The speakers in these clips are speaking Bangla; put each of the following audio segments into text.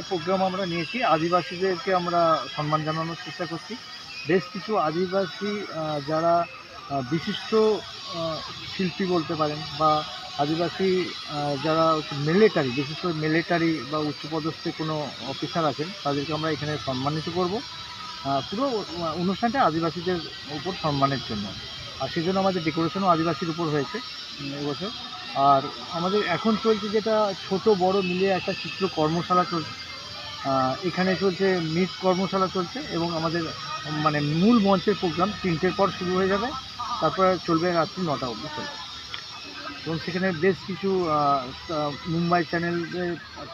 প্রোগ্রাম আমরা নিয়েছি, আদিবাসীদেরকে আমরা সম্মান জানানোর চেষ্টা করছি। বেশ কিছু আদিবাসী যারা বিশিষ্ট শিল্পী বলতে পারেন, বা আদিবাসী যারা মিলিটারি, বিশেষ করে মিলিটারি বা উচ্চপদস্থ কোনো অফিসার আছেন, তাদেরকে আমরা এখানে সম্মানিত করব। পুরো অনুষ্ঠানটা আদিবাসীদের উপর সম্মানের জন্য, আর সেই জন্য আমাদের ডেকোরেশনও আদিবাসীর উপর হয়েছে এবছর। আর আমাদের এখন চলছে যেটা ছোট বড় মিলিয়ে একটা চিত্র কর্মশালা চলছে। এখানে চলছে মিট কর্মশালা চলছে, এবং আমাদের মানে মূল মঞ্চের প্রোগ্রাম 3টের পর শুরু হয়ে যাবে, তারপরে চলবে রাত্রি 9টা অবধি চলবে। এবং সেখানে বেশ কিছু মুম্বাই চ্যানেলে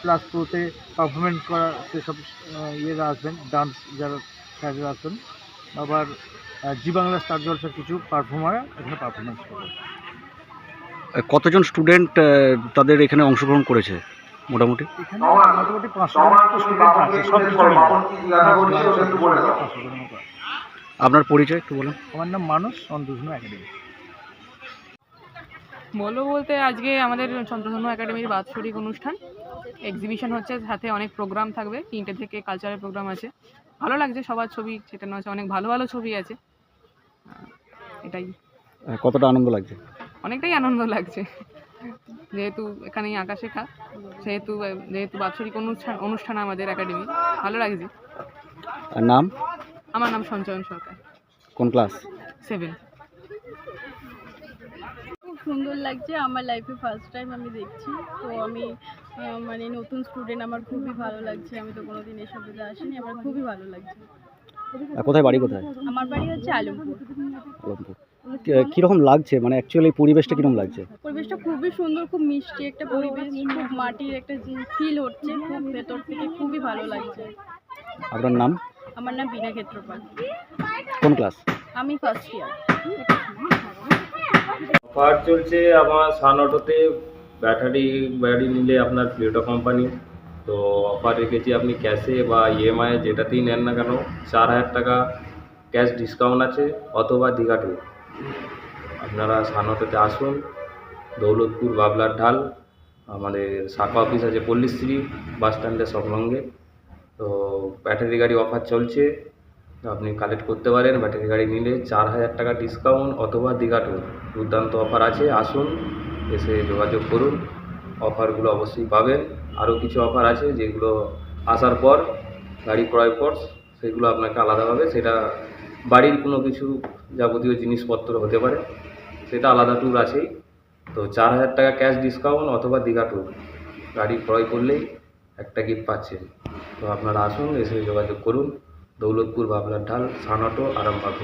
প্লাস প্রোতে পারফরমেন্স করা সেসব ইয়েরা আসবেন, ডান্স যারা স্যারেরা আসবেন। আবার জি বাংলা স্টার জলসার কিছু পারফর্মার এখানে পারফরমেন্স করবে। কতজন স্টুডেন্ট তাদের এখানে অংশগ্রহণ করেছে মোটামুটি? এখানে মোটামুটি 500 জনের মতো স্টুডেন্ট আছে, সব কিছু মিলে 500 জনের মতো। আপনার পরিচয় একটু বলুন। আমার নাম মানস, চন্দ্রধনু একাডেমি। বলতে আজকে আমাদের চন্দ্রধনু একাডেমির বাৎসরিক অনুষ্ঠান, এক্সিবিশন হচ্ছে, সাথে অনেক প্রোগ্রাম থাকবে, 3টে থেকে কালচারাল প্রোগ্রাম আছে। ভালো লাগছে, সবার ছবি ছেটানো আছে, অনেক ভালো ভালো ছবি আছে। এটাই। কতটা আনন্দ লাগছে? অনেকটাই আনন্দ লাগছে, যেহেতু এখানেই আঁকা শেখা, যেহেতু বাৎসরিক অনুষ্ঠান আমাদের একাডেমি, ভালো লাগছে। আর নাম? আমার নাম সঞ্চয়ন সরকার। কোন ক্লাস? 7। খুব সুন্দর লাগছে, আমার লাইফে ফার্স্ট টাইম আমি দেখছি, তো আমি মানে নতুন স্টুডেন্ট, আমার খুবই ভালো লাগছে। আমি তো কোনোদিন এসবে আসিনি, আমার খুবই ভালো লাগছে। কোথায় বাড়ি কোথায়? আমার বাড়ি হচ্ছে আলমপুর। আলমপুর। কীরকম লাগছে, মানে অ্যাকচুয়ালি পরিবেশটা কীরকম লাগছে? পরিবেশটা খুবই সুন্দর, খুব মিষ্টি একটা পরিবেশ, খুব মাটির একটা ফিল হচ্ছে, খুব ভেতর থেকে খুবই ভালো লাগছে। আপনার নাম? আমার নাম বিনা ক্ষেত্রপাল। কোন ক্লাস? আমি ফার্স্ট ইয়ার। অফার চলছে আমার সান অটোতে, ব্যাটারি নিলে আপনার প্লেটো কোম্পানি, তো অফার রেখেছি। আপনি ক্যাশে বা ইএমআই যেটাতেই নেন না কেন 4000 টাকা ক্যাশ ডিসকাউন্ট আছে, অথবা দীঘা ট্যুর। আপনারা সান অটোতে আসুন, দৌলতপুর বাবলার ঢাল, আমাদের শাখা অফিস আছে পল্লীশ্রী বাস স্ট্যান্ডের সংলগ্নে। তো ব্যাটারি গাড়ি অফার চলছে, আপনি কালেক্ট করতে পারেন। ব্যাটারি গাড়ি নিলে 4000 টাকা ডিসকাউন্ট, অথবা দীঘা ট্যুর। দুর্দান্ত অফার আছে, আসুন, এসে যোগাযোগ করুন, অফারগুলো অবশ্যই পাবেন। আরও কিছু অফার আছে যেগুলো আসার পর, গাড়ি ক্রয় পর, সেগুলো আপনাকে আলাদাভাবে, সেটা বাড়ির কোনো কিছু যাবতীয় জিনিসপত্র হতে পারে, সেটা আলাদা ট্যুর আছেই। তো 4000 টাকা ক্যাশ ডিসকাউন্ট অথবা দীঘা ট্যুর, গাড়ি ক্রয় করলেই একটা গিফট পাচ্ছেন। তো আপনারা আসুন, এসে যোগাযোগ করুন। দৌলতপুর বাবলার ঢাল, সান অটো, আরামবাগ।